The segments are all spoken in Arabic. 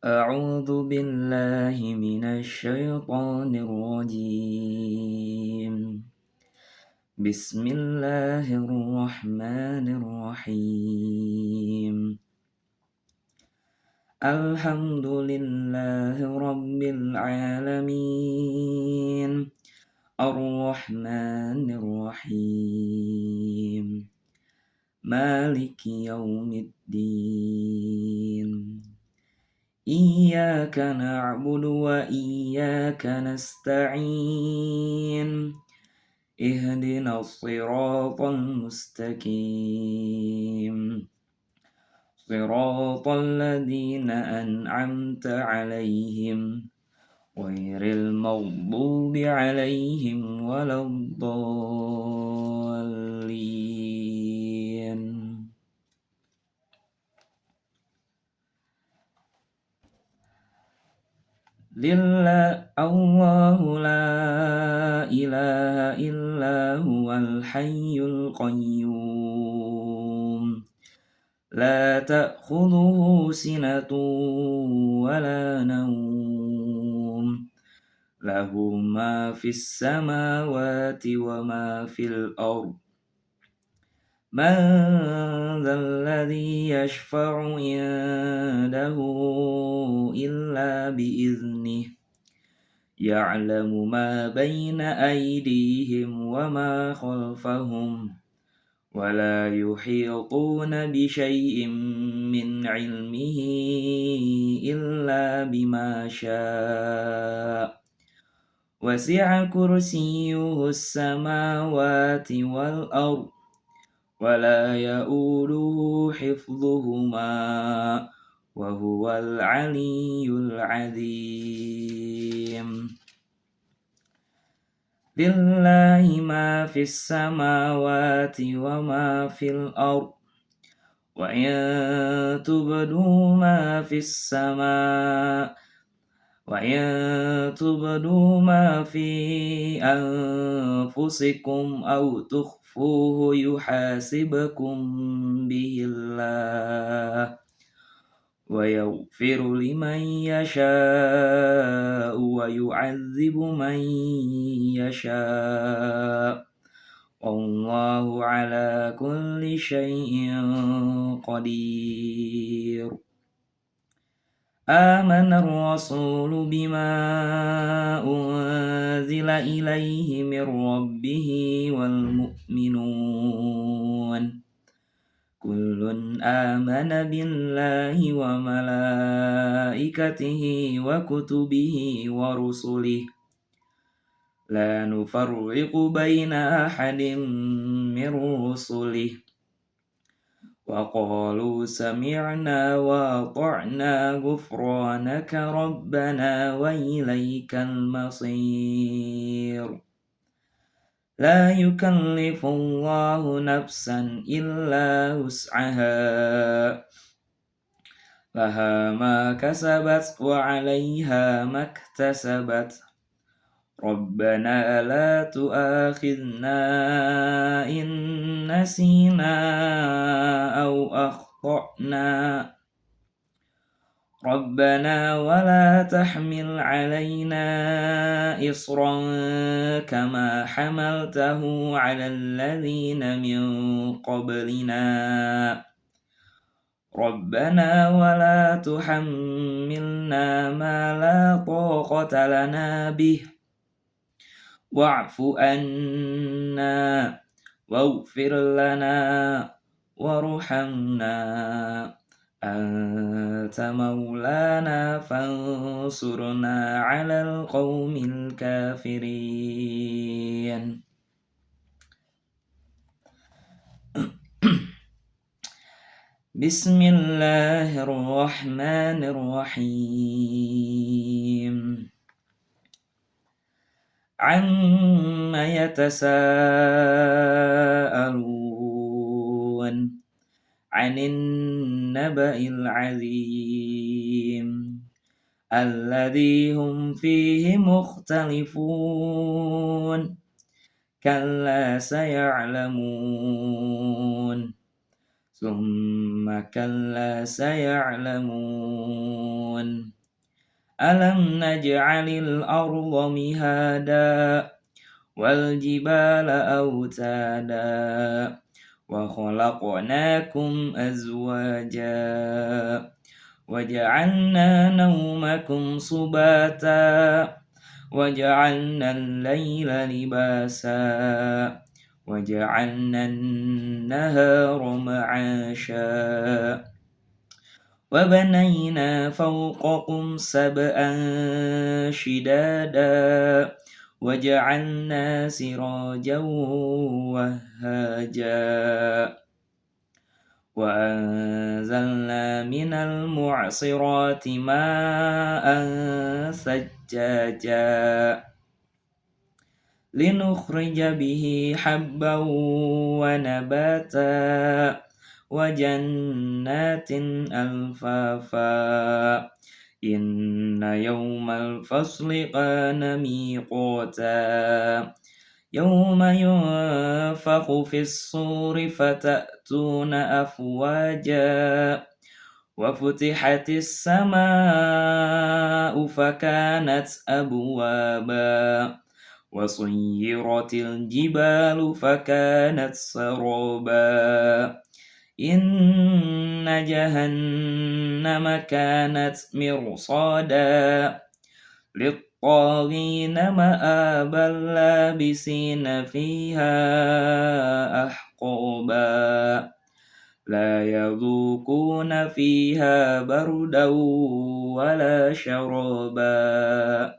أعوذ بالله من الشيطان الرجيم. بسم الله الرحمن الرحيم. الحمد لله رب العالمين، الرحمن الرحيم، مالك يوم الدين. إياك نعبد وإياك نستعين، اهدنا الصراط المستقيم، صراط الذين أنعمت عليهم غير المغضوب عليهم ولا الضالين. الله لا إله إلا هو الحي القيوم، لا تأخذه سنة ولا نوم، له ما في السماوات وما في الأرض. من ذا الذي يشفع عنده إلا بإذنه، يعلم ما بين أيديهم وما خلفهم، ولا يحيطون بشيء من علمه إلا بما شاء، وسع كرسيه السماوات والأرض، ولا يؤوده حفظهما، وهو العلي العظيم. لله ما في السماوات وما في الأرض، وإن تبدوا ما في السماء وإن تبدوا ما في أنفسكم أو تخفوه يحاسبكم به الله، ويغفر لمن يشاء ويعذب من يشاء، والله على كل شيء قدير. آمن الرسول بما أنزل إليه من ربه والمؤمنون، كل آمن بالله وملائكته وكتبه ورسله، لا نفرق بين أحد من رسله، وقالوا سمعنا وأطعنا غفرانك ربنا وإليك المصير. لا يكلف الله نفسا إلا وسعها، لها ما كسبت وعليها ما اكتسبت، ربنا لا تؤاخذنا إن نسينا أو أخطأنا، ربنا ولا تحمل علينا إصرا كما حملته على الذين من قبلنا، ربنا ولا تحملنا ما لا طاقة لنا به، واعف عنا واغفر لنا وارحمنا، أنت مولانا فانصرنا على القوم الكافرين. بسم الله الرحمن الرحيم. عما يتساءلون، عن النبأ العظيم الذي هم فيه مختلفون، كلا سيعلمون ثم كلا سيعلمون ألم نجعل الأرض مهادا والجبال أوتادا وخلقناكم أزواجا وجعلنا نومكم سباتا وجعلنا الليل لباسا وجعلنا النهار معاشا وبنينا فوقكم سبعا شدادا وجعلنا سراجا وهاجا وأنزلنا من المعصرات ماء ثجاجا لنخرج به حبا ونباتا وجنات ألفافا إن يوم الفصل كان ميقاتا يوم ينفخ في الصور فتأتون أفواجا وفتحت السماء فكانت أبوابا وسيرت الجبال فكانت سرابا إن جهنم كانت مرصادا للطاغين مآبا لابسين فيها أحقابا لا يذوقون فيها بردا ولا شرابا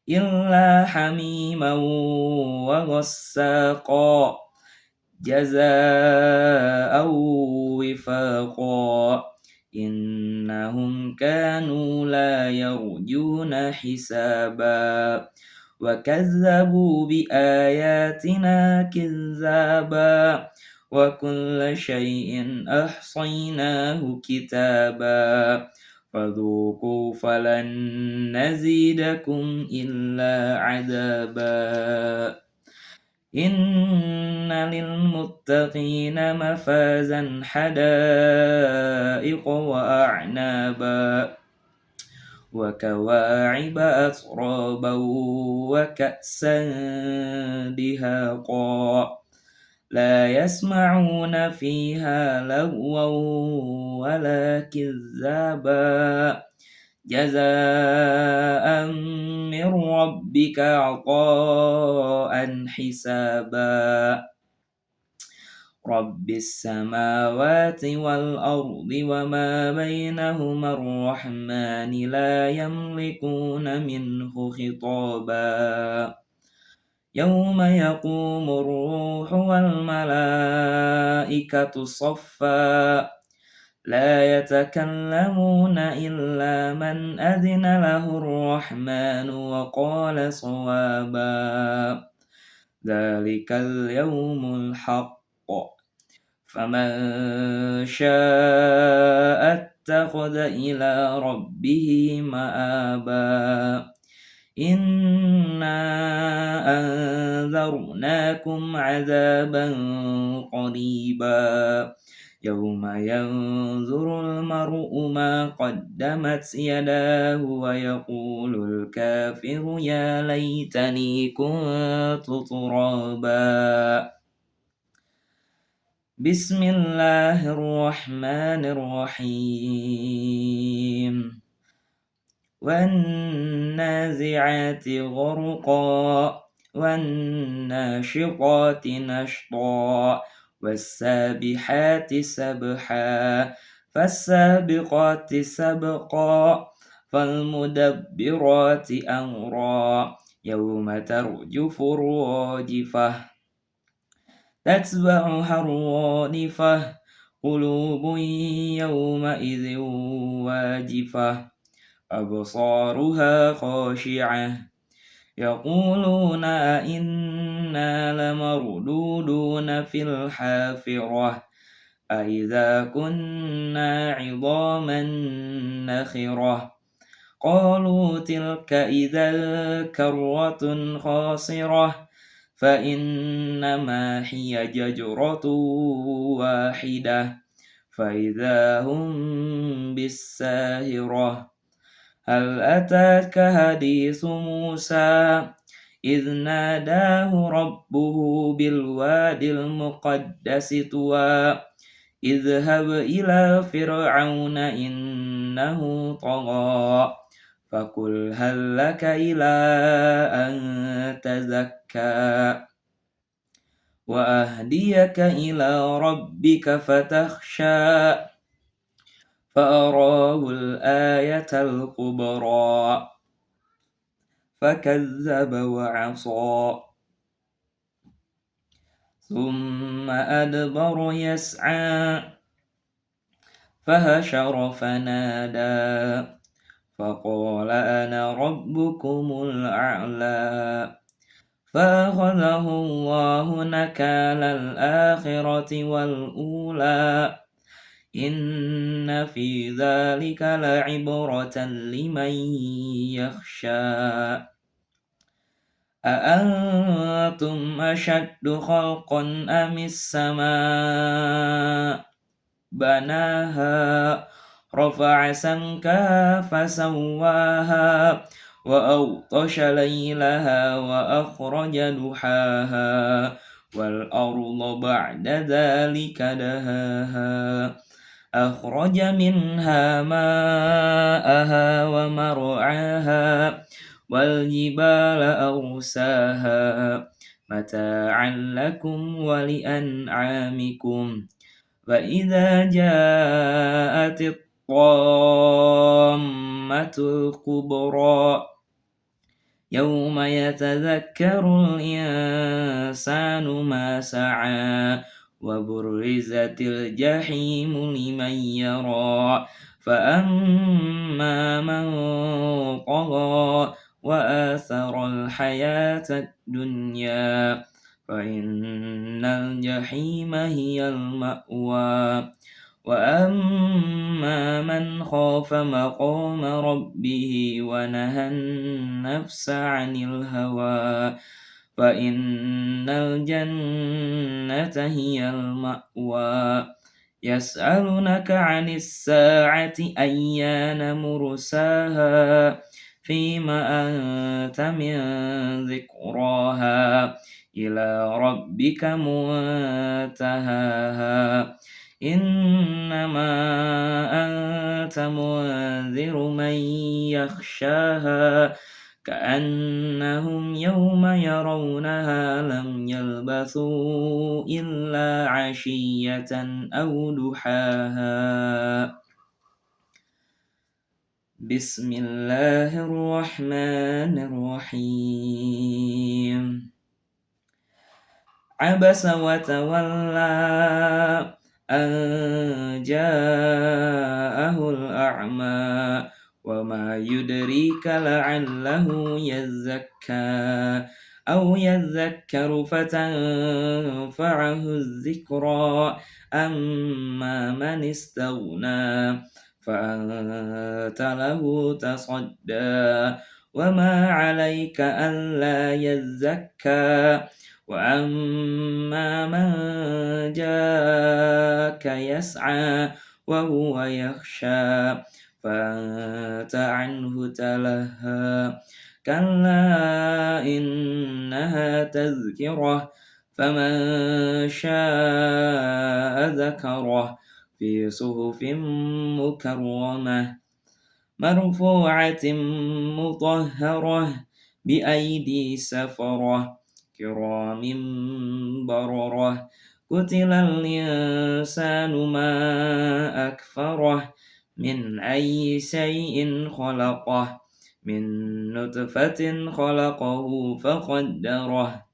إلا حميما وغساقا جزاء وفاقا إنهم كانوا لا يرجون حسابا وكذبوا بآياتنا كذابا وكل شيء أحصيناه كتابا فذوقوا فلن نزيدكم إلا عذابا إن للمتقين مفازا حدائق وأعنابا وكواعب أترابا وكأسا دهاقا لا يسمعون فيها لغوا ولا كذابا جزاء من ربك عطاء حسابا رب السماوات والأرض وما بينهما الرحمن لا يملكون منه خطابا يوم يقوم الروح والملائكة صفا لا يتكلمون إلا من أذن له الرحمن وقال صوابا ذلك اليوم الحق فمن شاء اتخذ إلى ربه مآبا إنا أنذرناكم عذابا قريبا يوم ينظر المرء ما قدمت يداه ويقول الكافر يا ليتني كنت ترابا بسم الله الرحمن الرحيم والنازعات غرقا والناشطات نشطا والسابحات سبحا فالسابقات سبقا فالمدبرات أمرا يوم ترجف الراجفة تتبعها الرادفة قلوب يومئذ واجفة أبصارها خاشعة يقولون أئنا لمردودون في الحافرة أئذا كنا عظاما نخرة قالوا تلك إذا كرة خاسرة فإنما هي ججرة واحدة فإذا هم بالساهرة هل أتاك حديث موسى إذ ناداه ربه بالواد المقدس طوى اذهب إلى فرعون إنه طغى فقل هل لك إلى أن تزكى وأهديك إلى ربك فتخشى فأراه الآية الكبرى فكذب وعصى ثم أدبر يسعى فهشر فنادى فقال أنا ربكم الأعلى فأخذه الله نكال الآخرة والأولى إن في ذلك لعبرة لمن يخشى أأنتم أشد خلقا أم السماء بناها رفع سمكها فسواها وأغطش ليلها وأخرج ضحاها والأرض بعد ذلك دهاها أخرج منها ماءها ومرعاها والجبال أرساها متاعا لكم ولأنعامكم فإذا جاءت الطامة الكبرى يوم يتذكر الإنسان ما سعى وبرزت الجحيم لمن يرى فأما من طغى وآثر الحياة الدنيا فإن الجحيم هي المأوى وأما من خاف مقام ربه ونهى النفس عن الهوى فإن الجنة هي المأوى يسألونك عن الساعة أيان مرساها فيما أنت من ذكراها إلى ربك منتهاها إنما أنت منذر من يخشاها كأنهم يوم يرونها لم يلبثوا إلا عشية أو ضحاها بسم الله الرحمن الرحيم عبس وتولى أن جاءه الأعمى وما يدريك لعله يزكى أو يذكر فتنفعه الذكرى أما من استغنى فأنت له تصدى وما عليك ألا يزكى وأما من جاءك يسعى وهو يخشى فأنت عنه تلهى كلا إنها تذكرة فمن شاء ذكره في صحف مكرمة مرفوعة مطهرة بأيدي سفرة كرام بررة قتل الإنسان ما أكفره من أي شيء خلقه من نطفة خلقه فقدره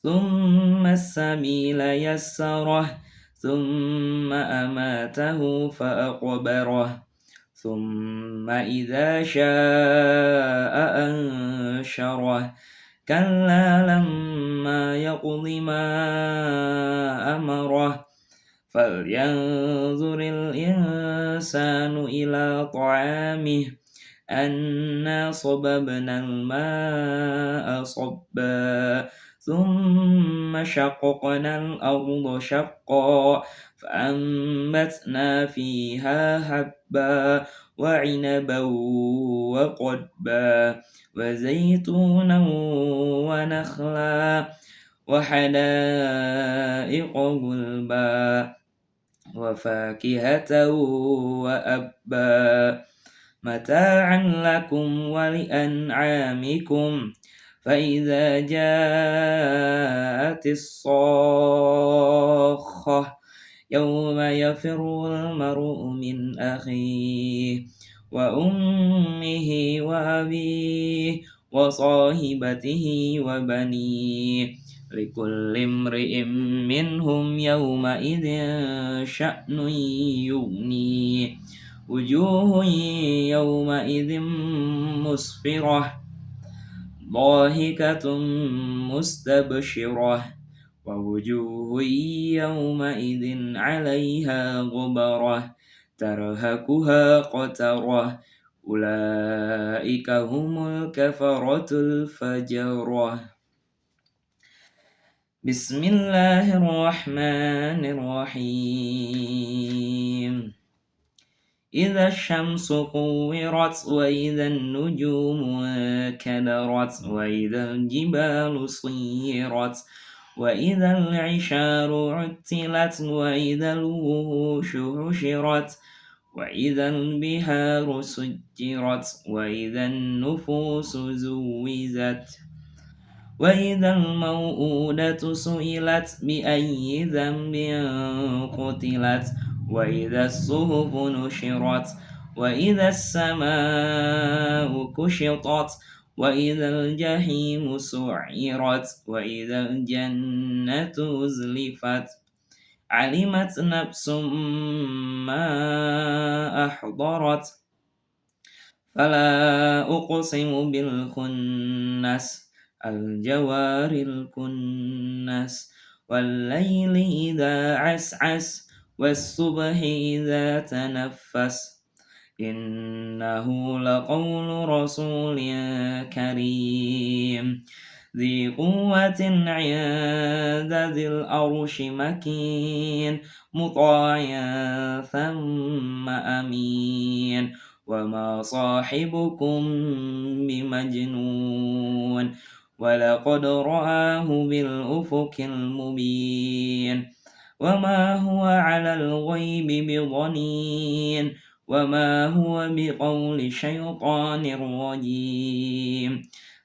ثم السبيل يسره ثم أماته فأقبره ثم إذا شاء أنشره كلا لما يقض ما أمره فلينظر الإنسان إلى طعامه أنا صببنا الماء صبا ثم شققنا الأرض شقا فأنبتنا فيها حبا وعنبا وقضبا وزيتونا ونخلا وحدائق غلبا وفاكهة وأبا متاعا لكم ولأنعامكم فإذا جاءت الصاخة يوم يفر المرء من أخيه وأمه وأبيه وصاحبته وبنيه لكل امرئ منهم يومئذ شأن يغنيه وجوه يومئذ مسفرة ضاحكة مستبشرة ووجوه يومئذ عليها غبرة ترهقها قترة أولئك هم الكفرة الفجرة. بسم الله الرحمن الرحيم إذا الشمس كورت وإذا النجوم كدرت وإذا الجبال صيرت وإذا العشار عطلت وإذا الوحوش حشرت وإذا البحار سجرت وإذا النفوس زوجت وإذا الموءودة سئلت بأي ذنب قتلت وإذا الصحف نشرت وإذا السماء كشطت وإذا الجحيم سعرت وإذا الجنة أزلفت علمت نفس ما أحضرت فلا أقسم بالخنس الجوار الكنس والليل إذا عسعس والصبح إذا تنفس إنه لقول رسول كريم ذي قوة عند ذي العرش مكين مطاع ثم أمين وما صاحبكم بمجنون ولقد رآه بالأفق المبين وما هو على الغيب بضنين وما هو بقول شيطان رجيم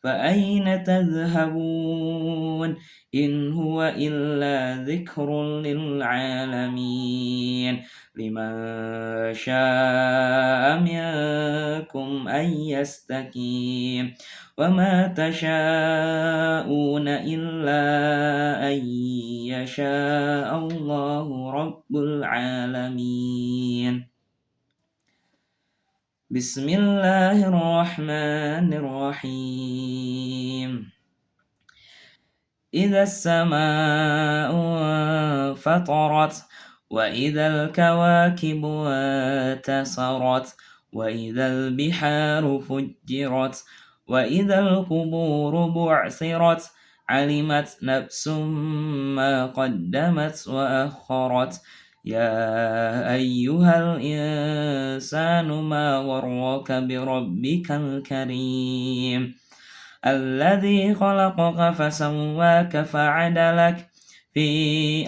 فأين تذهبون إن هو إلا ذكر للعالمين لمن شاء منكم أن يستقيم وما تشاءون إلا أن يشاء الله رب العالمين. بسم الله الرحمن الرحيم إذا السماء فطرت وإذا الكواكب انتثرت وإذا البحار فجرت وإذا القبور بعثرت علمت نفس ما قدمت وأخرت يا أيها الإنسان ما غرك بربك الكريم الذي خلقك فسواك فعدلك في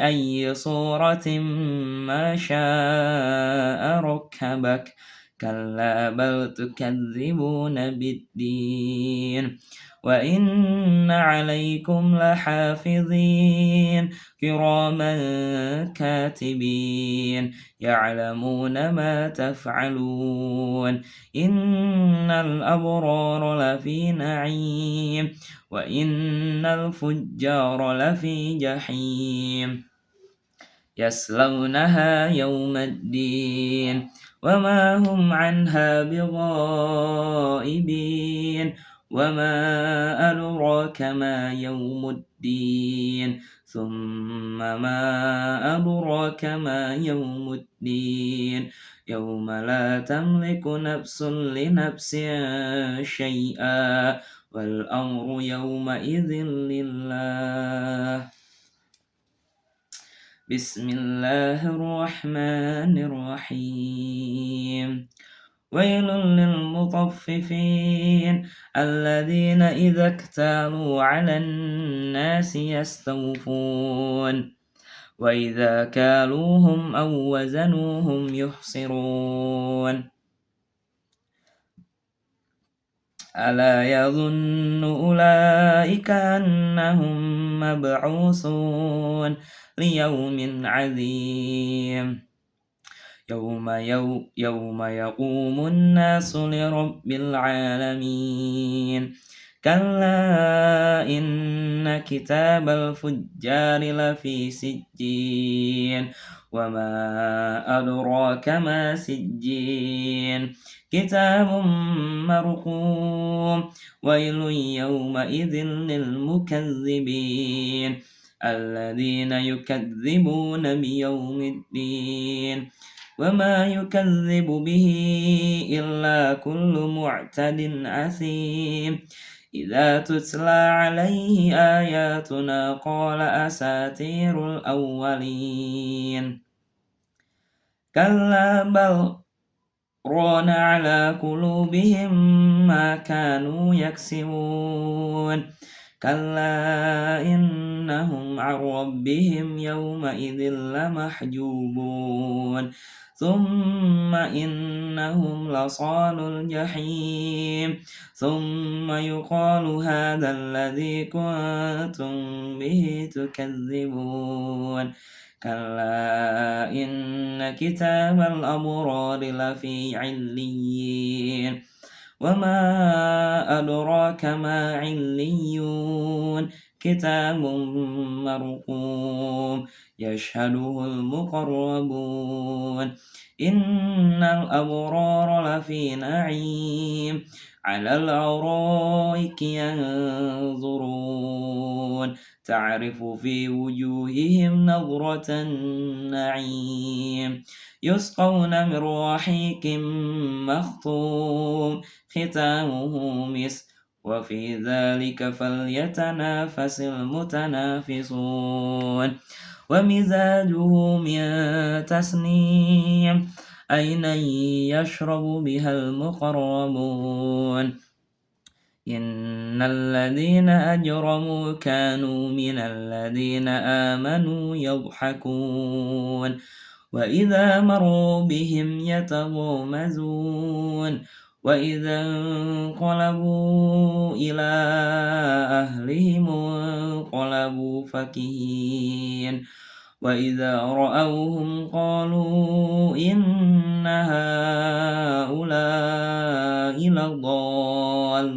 أي صورة ما شاء ركبك كلا بل تكذبون بالدين وإن عليكم لحافظين كراما كاتبين يعلمون ما تفعلون إن الأبرار لفي نعيم وإن الفجار لفي جحيم يصلونها يوم الدين وما هم عنها بغائبين وما أدراك ما يوم الدين ثم ما أدراك ما يوم الدين يوم لا تملك نفس لنفس شيئا والأمر يومئذ لله. بسم الله الرحمن الرحيم. ويل للمطففين الذين إذا اكتالوا على الناس يستوفون وإذا كالوهم أو وزنوهم يخسرون. ألا يظن أولئك أنهم مبعوثون ليوم عظيم يوم يقوم الناس لرب العالمين. كلا إن كتاب الفجار لفي سجين وما أدراك ما سجين كتاب مرقوم. ويل يومئذ للمكذبين الذين يكذبون بيوم الدين وما يكذب به إلا كل معتد أثيم. إذا تتلى عليه آياتنا قال أساطير الأولين. كلا بل ران على قلوبهم ما كانوا يكسبون. كلا إنهم عن ربهم يومئذ لمحجوبون. ثم إنهم لصال الجحيم. ثم يقال هذا الذي كنتم به تكذبون. كلا إن كتاب الأبرار لفي عليين وما أدراك ما عليون كتاب مرقوم يشهده المقربون. إن الأبرار لفي نعيم على الأرائك ينظرون تعرف في وجوههم نظرة النعيم يسقون من رحيق مختوم ختامه مسك وفي ذلك فليتنافس المتنافسون. ومزاجه من تسنيم عينا يشرب بها المقربون. إن الذين أجرموا كانوا من الذين آمنوا يضحكون وإذا مروا بهم يتغامزون وإذا انقلبوا إلى أهلهم انقلبوا فكهين وإذا رأوهم قالوا إن هؤلاء لضالون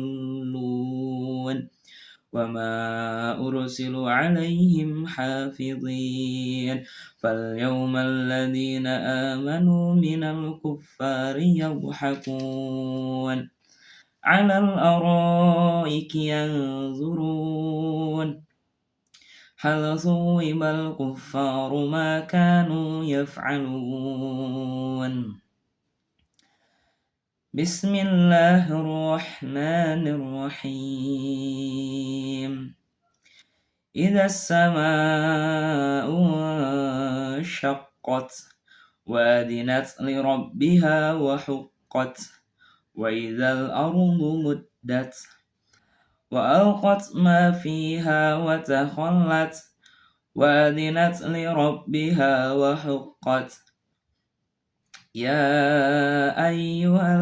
وما أرسلوا عليهم حافظين. فاليوم الذين آمنوا من الكفار يضحكون على الأرائك ينظرون هل ثوب الكفار ما كانوا يفعلون. بسم الله الرحمن الرحيم. إذا السماء انشقت وأذنت لربها وحقت وإذا الأرض مدت وألقت ما فيها وتخلت وأذنت لربها وحقت. يا أيها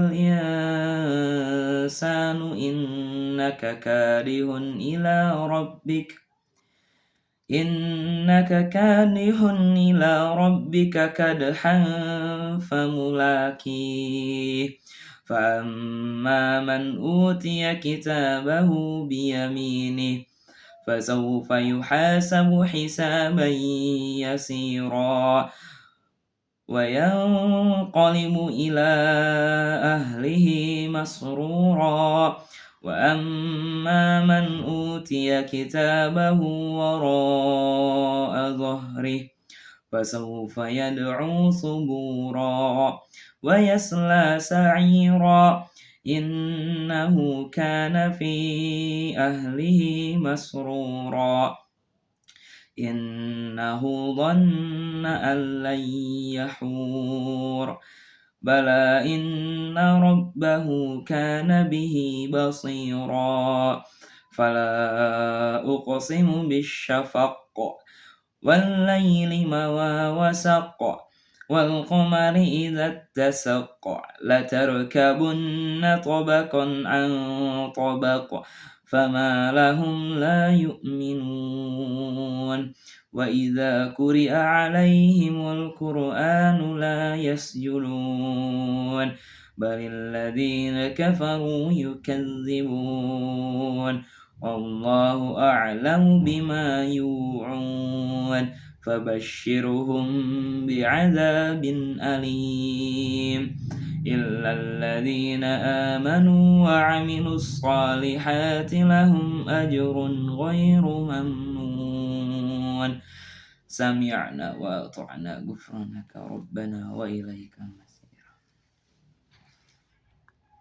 الإنسان إنك كادح إلى ربك كدحا فملاقيه. فأما من أوتي كتابه بيمينه فسوف يحاسب حسابا يسيرا وينقلب إلى أهله مسرورا. وأما من أوتي كتابه وراء ظهره فسوف يدعو ثبورا ويصلى سعيرا إنه كان في أهله مسرورا إنه ظن أن لن يحور بلى إن ربه كان به بصيرا فلا أقسم بالشفق والليل ما وسق والقمر إذا اتسق لتركبن طبقا عن طبق فما لهم لا يؤمنون وإذا قرئ عليهم القرآن لا يسجدون بل الذين كفروا يكذبون والله أعلم بما يوعون فبشرهم بعذاب أليم إلا الذين آمنوا وعملوا الصالحات لهم أجر غير ممنون سمعنا وأطعنا غفرانك ربنا وإليك المصير